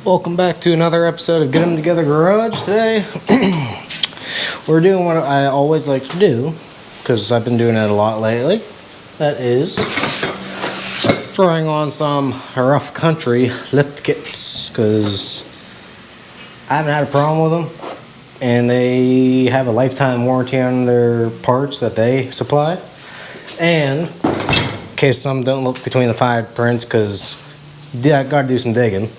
Welcome back to another episode of Get 'Em Together Garage. Today, we're doing what I always like to do, because I've been doing it a lot lately. That is throwing on some rough country lift kits, because I haven't had a problem with them, and they have a lifetime warranty on their parts that they supply. And in case some don't look between the fine prints, because I gotta do some digging.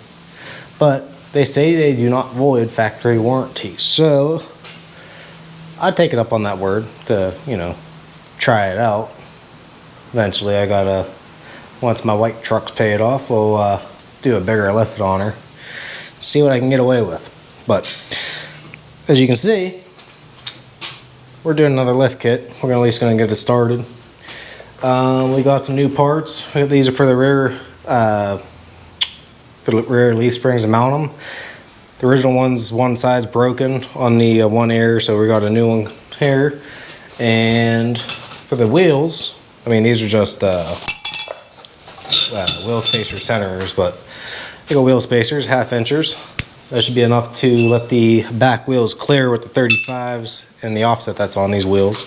But they say they do not void factory warranty. So I'd take it up on that word to, try it out. Eventually once my white truck's paid off, we'll do a bigger lift on her. See what I can get away with. But as you can see, we're doing another lift kit. We're at least going to get it started. We got some new parts. These are for the rear leaf springs to mount them. The original one's one side's broken on the one ear, so we got a new one here. And for the wheels, these are just wheel spacer centers, but they go wheel spacers, 1/2 inchers. That should be enough to let the back wheels clear with the 35s and the offset that's on these wheels.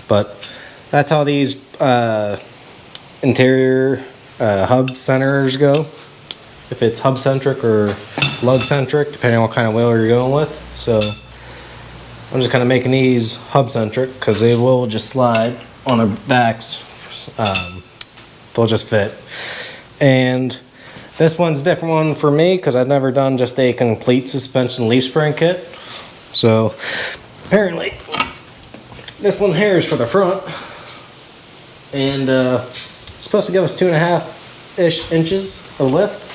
But that's how these interior hub centers go. If it's hub centric or lug centric, depending on what kind of wheel you're going with. So I'm just kind of making these hub centric because they will just slide on their backs. They'll just fit. And this one's a different one for me because I've never done just a complete suspension leaf spring kit. So apparently this one here is for the front, and it's supposed to give us 2.5-ish inches of lift.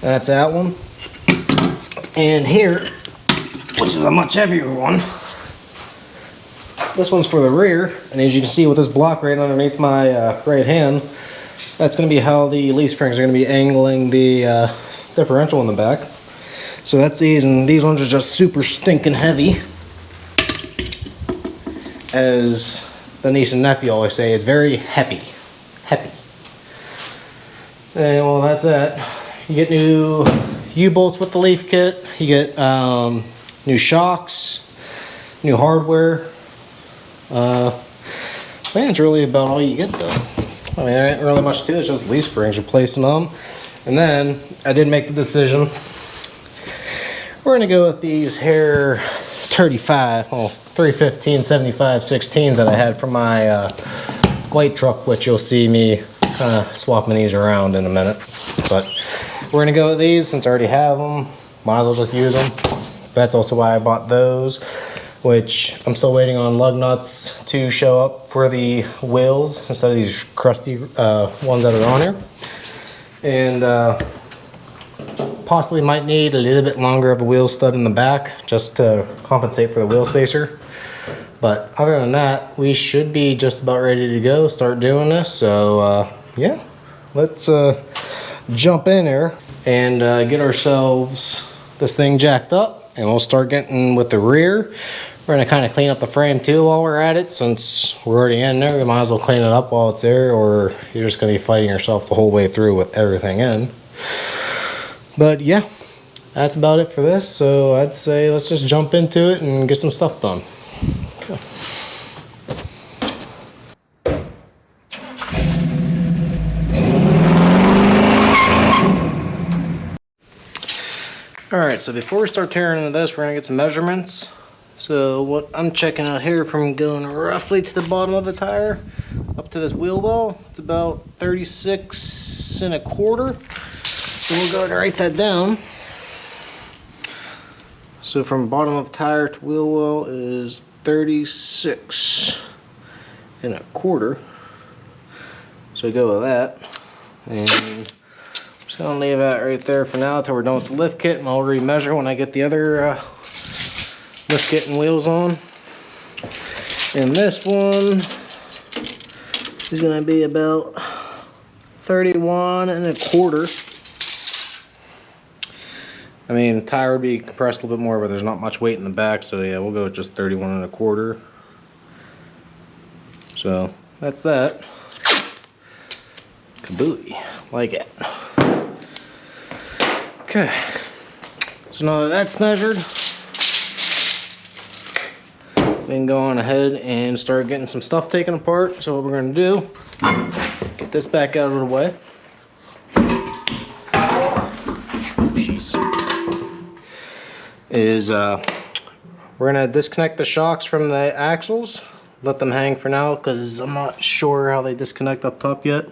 That's that one. And here, which is a much heavier one, this one's for the rear. And as you can see with this block right underneath my right hand, that's going to be how the leaf springs are going to be angling the differential in the back. So that's these, and these ones are just super stinking heavy. As the niece and nephew always say, it's very heavy. Heavy. And well, that's it. You get new U-bolts with the leaf kit. You get new shocks, new hardware. It's really about all you get though. There ain't really much to it. It's just leaf springs, replacing them. And then I did make the decision. We're gonna go with these here 315 75 16s that I had from my white truck, which you'll see me kind of swapping these around in a minute. But we're gonna go with these since I already have them. Might as well just use them. That's also why I bought those, which I'm still waiting on lug nuts to show up for the wheels instead of these crusty ones that are on here. And possibly might need a little bit longer of a wheel stud in the back just to compensate for the wheel spacer. But other than that, we should be just about ready to go, start doing this. So yeah, let's jump in there and get ourselves this thing jacked up, and we'll start getting with the rear. We're going to kind of clean up the frame too while we're at it. Since we're already in there, we might as well clean it up while it's there, or you're just going to be fighting yourself the whole way through with everything in. But yeah, that's about it for this. So I'd say let's just jump into it and get some stuff done. Okay. Alright, so before we start tearing into this, we're going to get some measurements. So what I'm checking out here, from going roughly to the bottom of the tire up to this wheel well, it's about 36 1/4. So we'll go ahead and write that down. So from bottom of tire to wheel well is 36 1/4. So go with that. And just gonna leave that right there for now until we're done with the lift kit, and I'll remeasure when I get the other lift kit and wheels on. And this one is gonna be about 31 1/4. The tire would be compressed a little bit more, but there's not much weight in the back, so yeah, we'll go with just 31 1/4. So that's that. Kabooey, like it. Okay, So now that that's measured, we can go on ahead and start getting some stuff taken apart. So what we're going to do, get this back out of the way. Is we're going to disconnect the shocks from the axles. Let them hang for now because I'm not sure how they disconnect up top yet.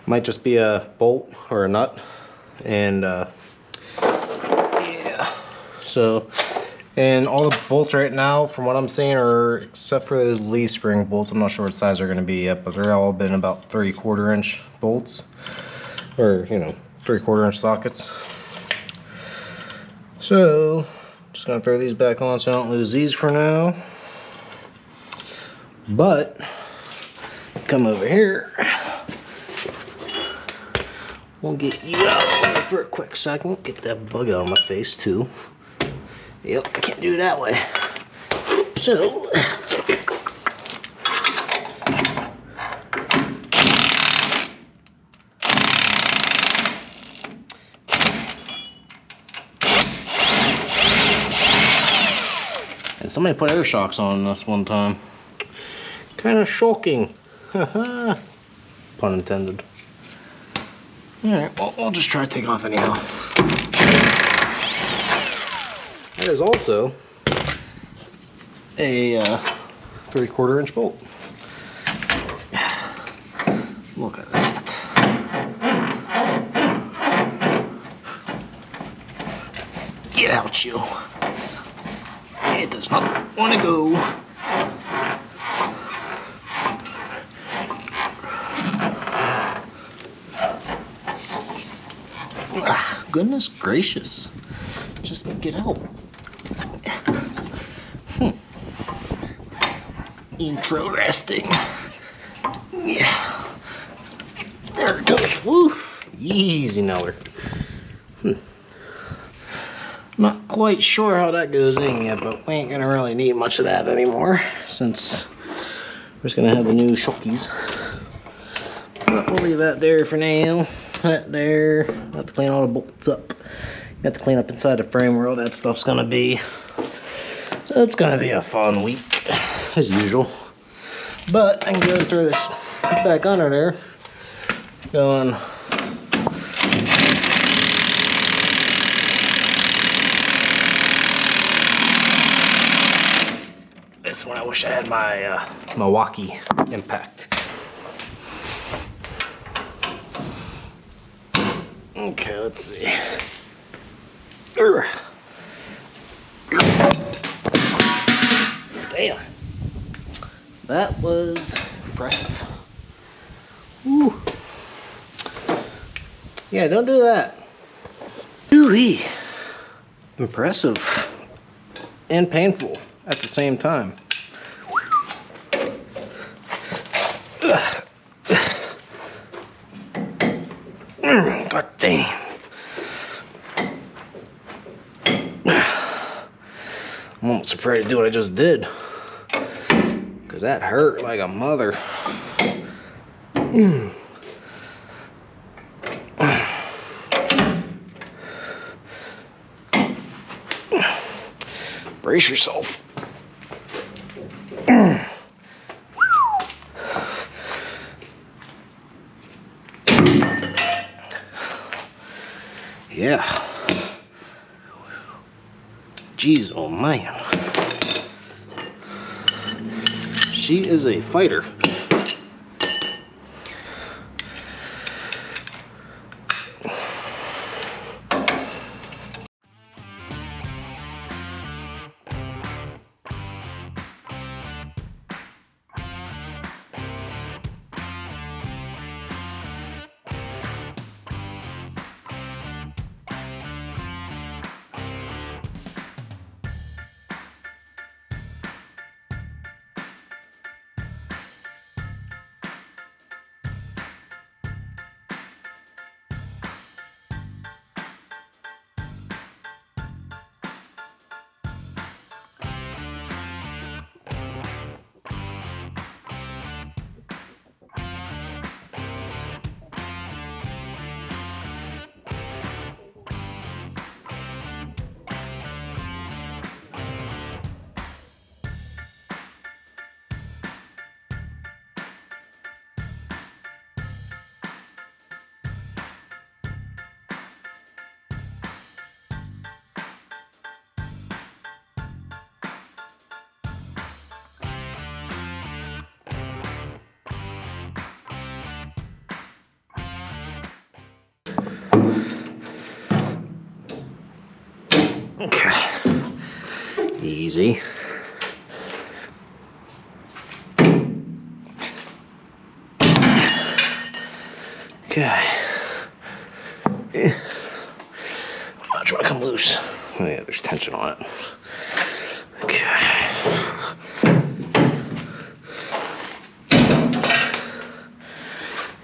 Might just be a bolt or a nut. And yeah, so, and all the bolts right now from what I'm seeing are, except for those leaf spring bolts, I'm not sure what size they're going to be yet, but they're all been about 3/4 inch bolts, or you know, 3/4 inch sockets. So just gonna throw these back on so I don't lose these for now. But come over here, we'll get you out for a quick second. Get that bug out of my face too. Yep, I can't do it that way. So and somebody put air shocks on us one time. Kind of shocking. Haha. Pun intended. Alright, well, we'll just try to take off anyhow. That is also a 3/4 inch bolt. Look at that. Get out, you. It does not want to go. Ah, goodness gracious. Just get out. Interesting. Yeah. There it goes. Woo. Easy Neller. Not quite sure how that goes in yet, but we ain't gonna really need much of that anymore since we're just gonna have the new shockies. But we'll leave that there for now. That there. Have to clean all the bolts up. Got to clean up inside the frame where all that stuff's gonna be. So it's gonna be a fun week, as usual. But I can go and throw this back under there. Going. This one I wish I had my Milwaukee impact. Okay, let's see. Damn. That was impressive. Woo. Yeah, don't do that. Ooh-wee. Impressive and painful at the same time. God damn. I'm almost afraid to do what I just did. Because that hurt like a mother. Brace yourself. Yeah. Jeez, oh man. She is a fighter. Okay. Easy. Okay. I'm not trying to come loose. Oh yeah, there's tension on it. Okay.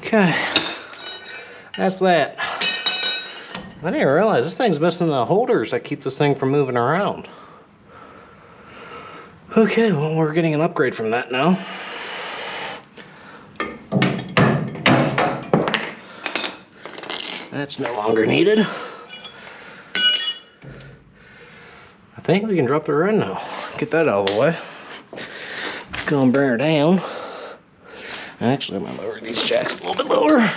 Okay. That's that. I didn't realize this thing's missing the holders that keep this thing from moving around. Okay, well, we're getting an upgrade from that now. That's no longer needed. I think we can drop the run now. Get that out of the way. Go and bring her down. Actually, I'm gonna lower these jacks a little bit lower.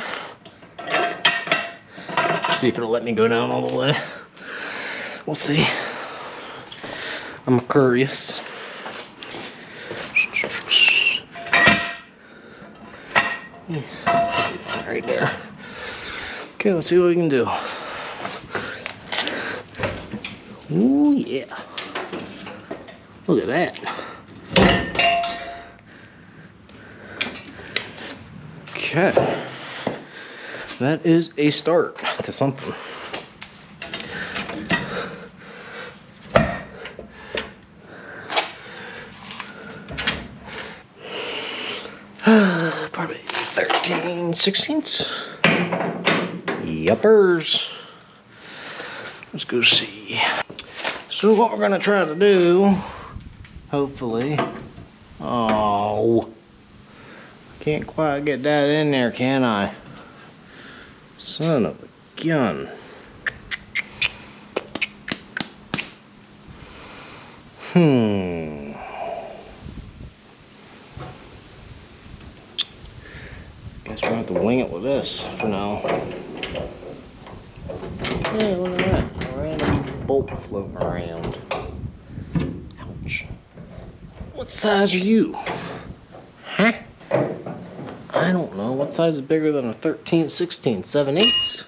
See if it'll let me go down all the way. We'll see. I'm curious. Right there. Okay, let's see what we can do. Ooh, yeah. Look at that. Okay. That is a start to something. Probably 13/16. Yuppers. Let's go see. So what we're gonna try to do, hopefully. Oh, can't quite get that in there, can I? Son of a gun. Guess we'll have to wing it with this for now. Yeah, look at that. A random bolt floating around. Ouch. What size are you? Huh? I don't know. What size is bigger than a 13/16? 7/8?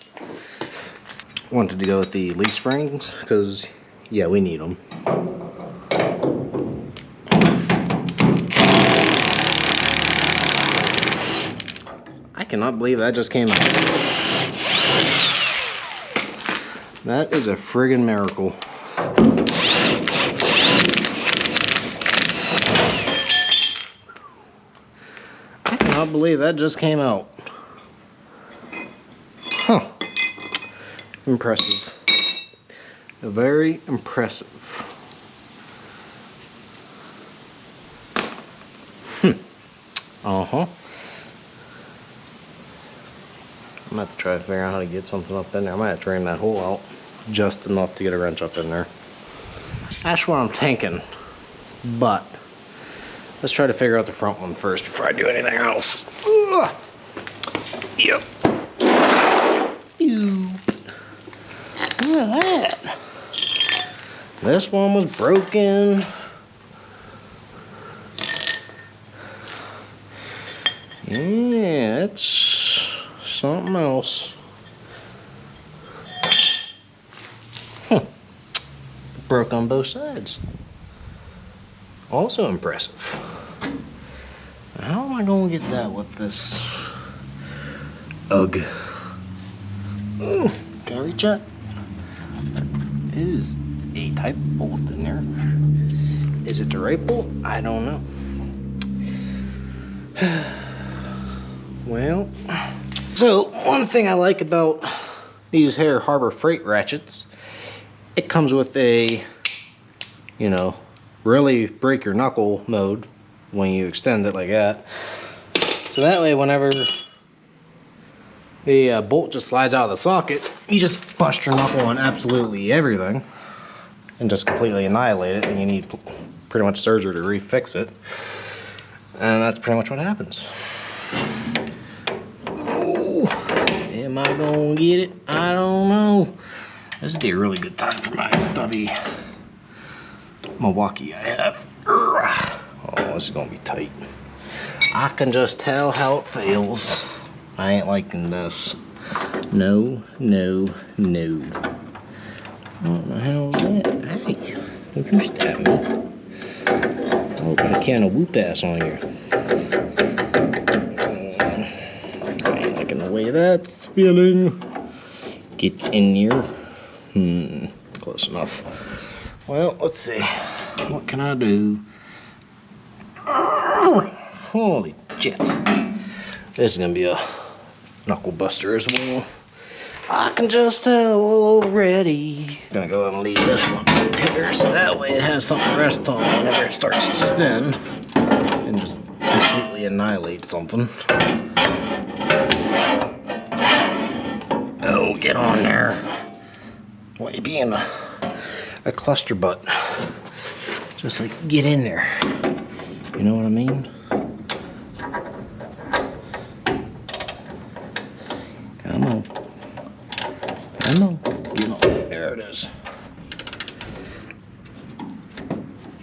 Wanted to go with the leaf springs because, yeah, we need them. I cannot believe that just came out. That is a friggin' miracle. I cannot believe that just came out. Huh. Impressive. Very impressive. Uh-huh. I'm gonna have to try to figure out how to get something up in there. I might have to drain that hole out just enough to get a wrench up in there. That's what I'm thinking. But let's try to figure out the front one first before I do anything else. Ugh. Yep. Ew. Look at that. This one was broken. Yeah, that's something else. Broke on both sides. Also impressive. How am I going to get that with this? Ugh. Ooh, can I reach out? There is a type bolt in there. Is it the right bolt? I don't know. Well, so one thing I like about these here Harbor Freight ratchets, it comes with a, you know, really break your knuckle mode when you extend it like that. So that way whenever the bolt just slides out of the socket, you just bust your knuckle on absolutely everything and just completely annihilate it, and you need pretty much surgery to refix it. And that's pretty much what happens. Ooh, am I gonna get it? I don't know. This would be a really good time for my stubby Milwaukee I have. Oh, this is gonna be tight. I can just tell how it feels. I ain't liking this. No, no, no. What the hell is that? Hey, don't you stab me. I'll put a can of whoop ass on you. I ain't liking the way that's feeling. Get in here. Close enough. Well, let's see. What can I do? Holy shit. This is gonna be a knuckle buster as well. I can just tell already. Gonna go ahead and leave this one here so that way it has something to rest on whenever it starts to spin and just completely annihilate something. Oh, get on there. Why you being a cluster butt? Just like get in there. You know what I mean? Come on. Come on. Get on. There it is.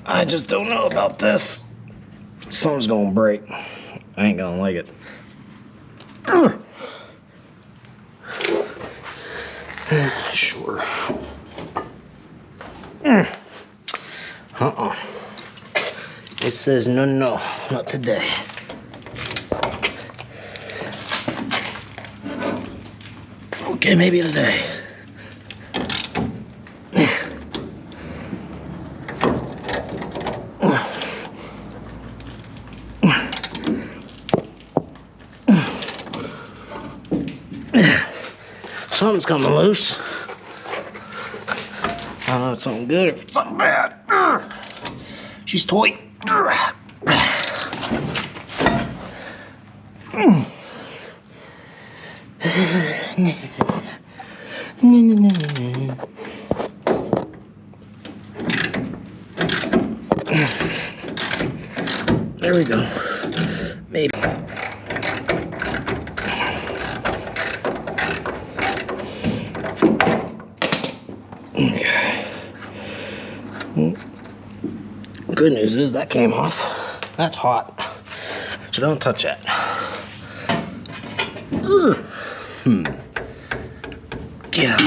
I just don't know about this. Something's gonna break. I ain't gonna like it. Sure. It says no, not today. Okay, maybe today. Something's coming loose. I don't know if it's something good or if it's something bad. She's tight. There we go. Maybe. Okay. Good news is that came off. That's hot. So don't touch that. Get out.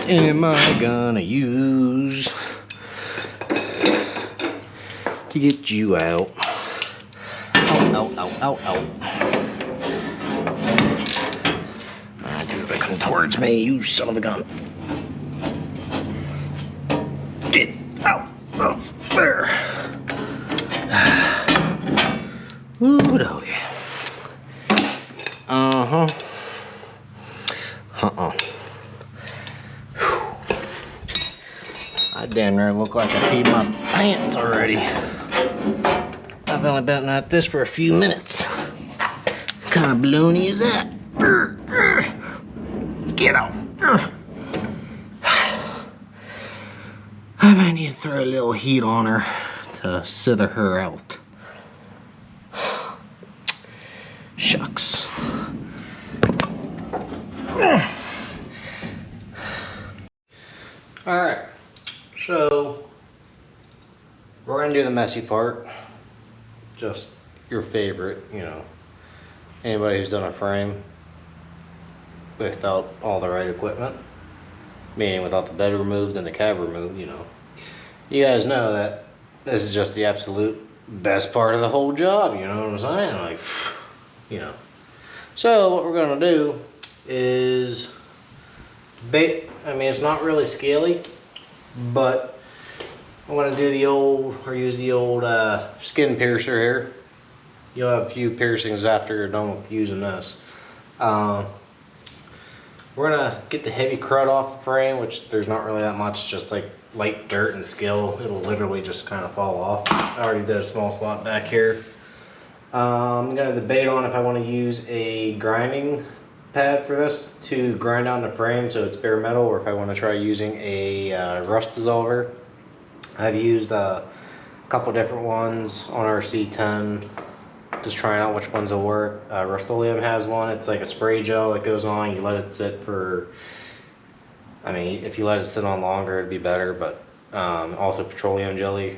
What am I gonna use to get you out? Ow. Dude, they're coming towards me, you son of a gun. Get out of there. Ooh, doggy. I damn near look like I peed my pants already. I've only been at this for a few minutes. What kind of baloney is that? Get out. I might need to throw a little heat on her to sither her out. Shucks. Alright, so we're gonna do the messy part. Just your favorite, you know. Anybody who's done a frame without all the right equipment, meaning without the bed removed and the cab removed, you know. You guys know that this is just the absolute best part of the whole job, you know what I'm saying? Like, you know. So what we're gonna do is it's not really scaly, but I'm gonna do the old, or use the old skin piercer here. You'll have a few piercings after you're done with using this. We're gonna get the heavy crud off the frame, which there's not really that much, just like light dirt and skill. It'll literally just kind of fall off. I already did a small spot back here. I'm gonna debate on if I want to use a grinding pad for this to grind down the frame so it's bare metal, or if I want to try using a rust dissolver. I've used a couple different ones on our C10, just trying out which ones will work. Rust-Oleum has one. It's like a spray gel that goes on. You let it sit for, if you let it sit on longer, it'd be better, but also petroleum jelly,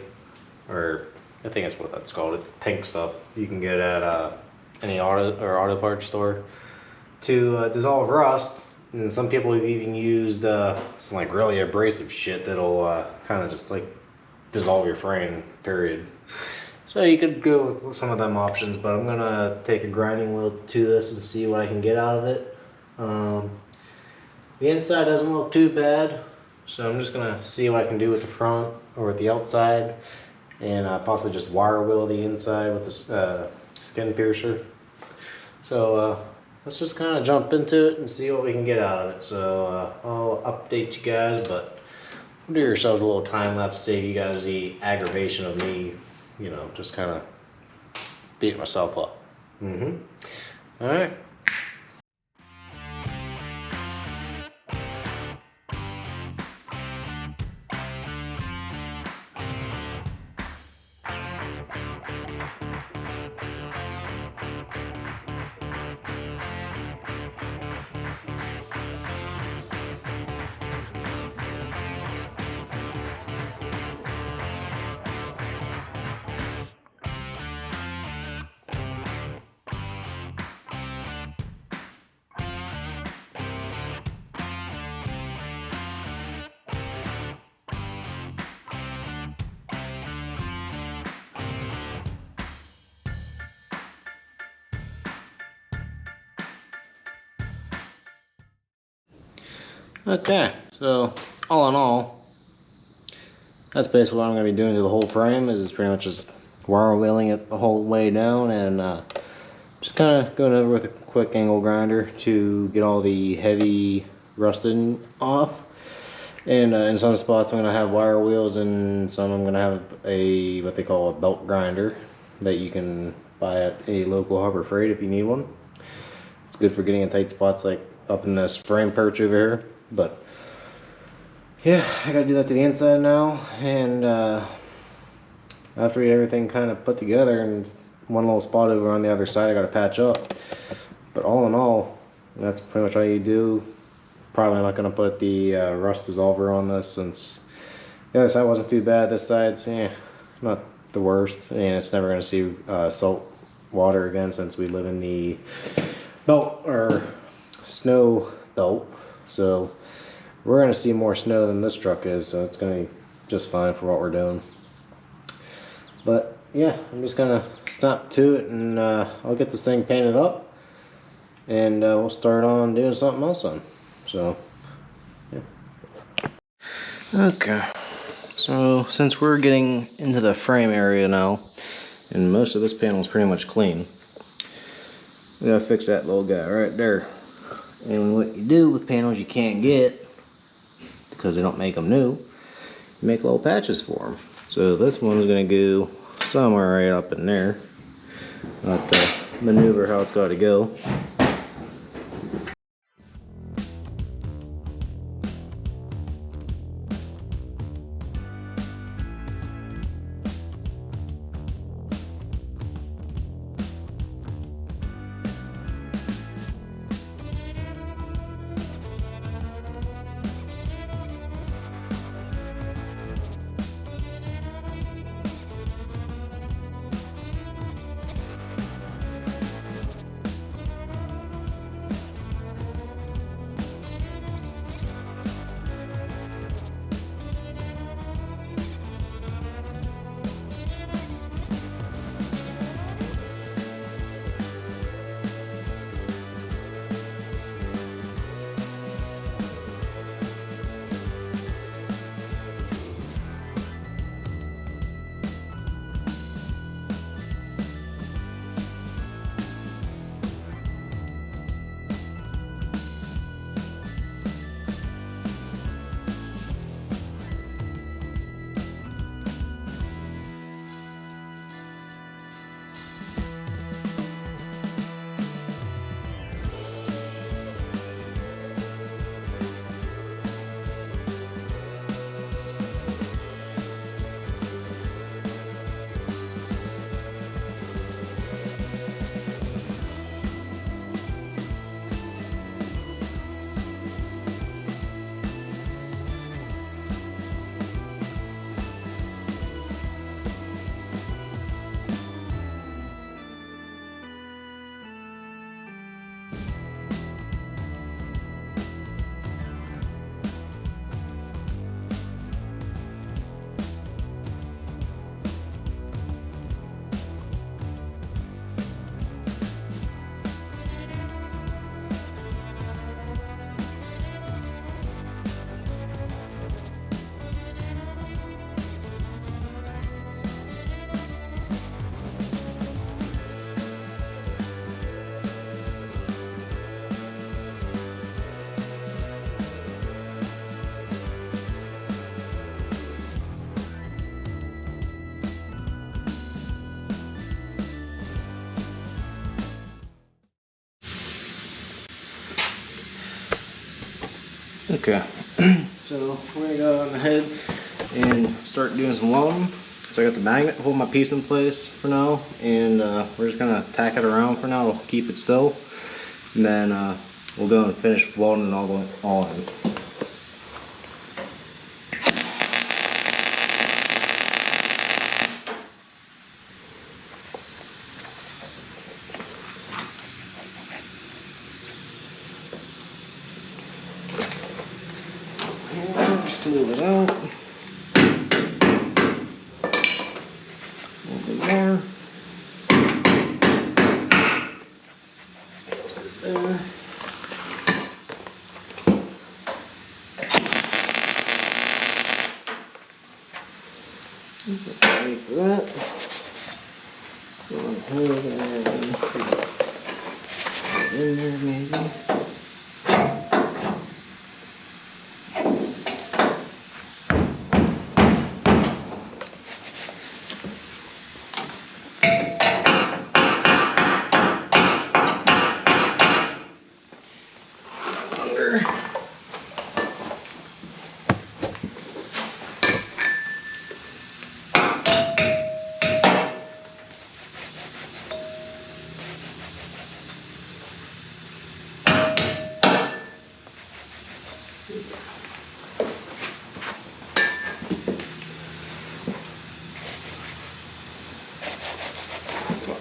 or I think that's what that's called. It's pink stuff. You can get at any auto parts store to dissolve rust. And some people have even used some like really abrasive shit that'll kind of just like dissolve your frame, period. So you could go with some of them options, but I'm gonna take a grinding wheel to this and see what I can get out of it. The inside doesn't look too bad, so I'm just gonna see what I can do with the front or with the outside, and possibly just wire wheel the inside with this skin piercer. So let's just kind of jump into it and see what we can get out of it. So I'll update you guys, but do yourselves a little time lapse to save you guys the aggravation of me, you know, just kind of beating myself up. All right. Okay, so all in all, that's basically what I'm going to be doing to the whole frame, is pretty much just wire wheeling it the whole way down, and just kind of going over with a quick angle grinder to get all the heavy rusting off. And in some spots I'm going to have wire wheels, and some I'm going to have a what they call a belt grinder that you can buy at a local Harbor Freight if you need one. It's good for getting in tight spots like up in this frame perch over here. But yeah, I gotta do that to the inside now, and after we get everything kind of put together, and one little spot over on the other side I gotta patch up. But all in all, that's pretty much all you do. Probably not gonna put the rust dissolver on this, since the other side wasn't too bad. This side's not the worst, and it's never gonna see salt water again, since we live in the belt or snow belt. So we're going to see more snow than this truck is, so it's going to be just fine for what we're doing. But yeah, I'm just going to snap to it, and I'll get this thing painted up, and we'll start on doing something else on. So yeah. Okay, so since we're getting into the frame area now, and most of this panel is pretty much clean, we gotta fix that little guy right there. And what you do with panels you can't get, because they don't make them new, you make little patches for them. So this one's going to go somewhere right up in there. I'll have to maneuver how it's got to go. Okay, so we're gonna go on ahead and start doing some welding. So I got the magnet to hold my piece in place for now, and we're just gonna tack it around for now to keep it still, and then we'll go and finish welding all in. Smooth it out. A little bit more. There. Ready for that. Go ahead and see what's in there maybe.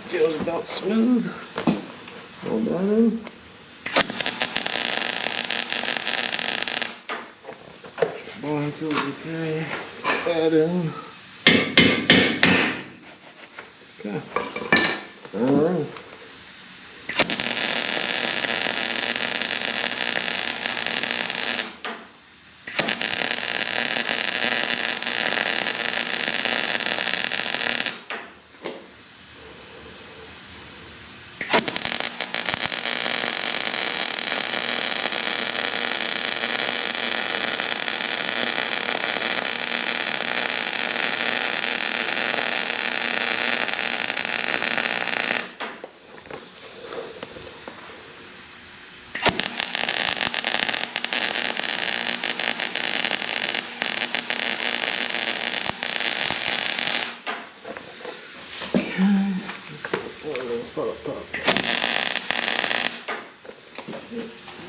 Feels about smooth. All done. Bottom feels okay. Put that in. Okay. Turn around.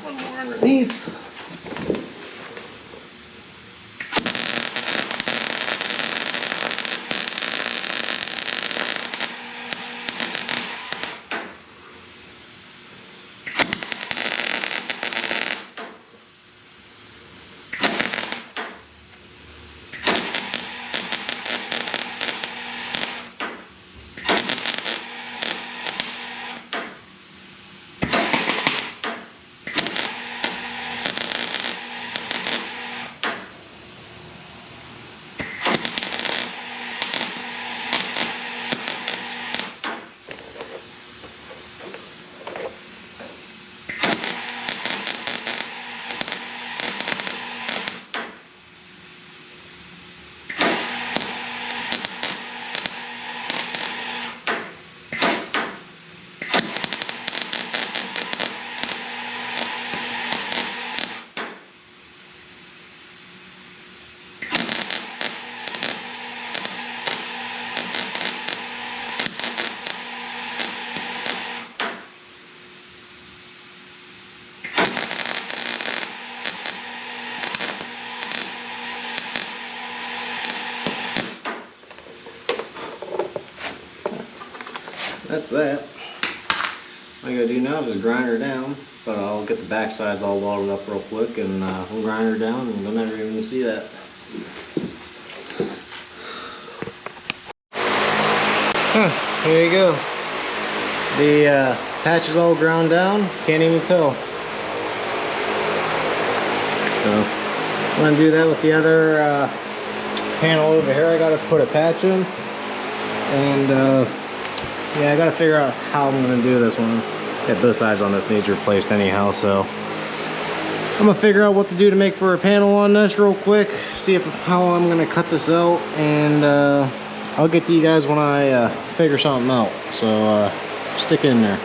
One more underneath. That's that. All I gotta do now is just grind her down, but I'll get the back sides all welded up real quick, and we'll grind her down and you'll never even see that. There you go. The patch is all ground down, can't even tell. So I'm gonna do that with the other panel over here. I gotta put a patch in, and yeah, I gotta figure out how I'm gonna do this one. Get both sides on this needs replaced anyhow, so I'm gonna figure out what to do to make for a panel on this real quick. See how I'm gonna cut this out, and I'll get to you guys when I figure something out. So stick in there.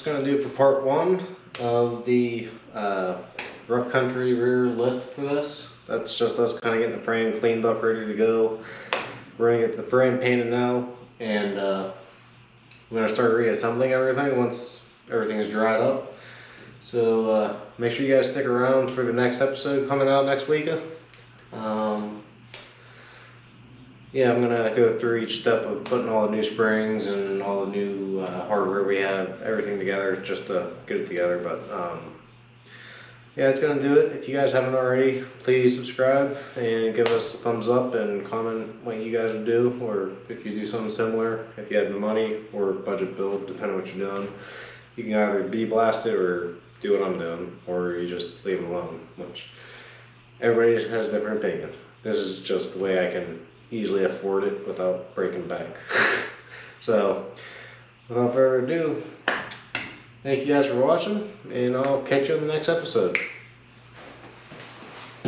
that's gonna do for part 1 of the rough country rear lift for this. That's just us kind of getting the frame cleaned up, ready to go. We're gonna get the frame painted now, and we're gonna start reassembling everything once everything is dried up. So make sure you guys stick around for the next episode coming out next week. Yeah, I'm gonna go through each step of putting all the new springs and all the new hardware we have, everything together, just to get it together. But yeah, it's gonna do it. If you guys haven't already, please subscribe and give us a thumbs up and comment what you guys would do, or if you do something similar, if you had the money or budget build, depending on what you're doing. You can either blast it or do what I'm doing, or you just leave it alone, which everybody just has a different opinion. This is just the way I can easily afford it without breaking bank. So, without further ado, thank you guys for watching, and I'll catch you on the next episode.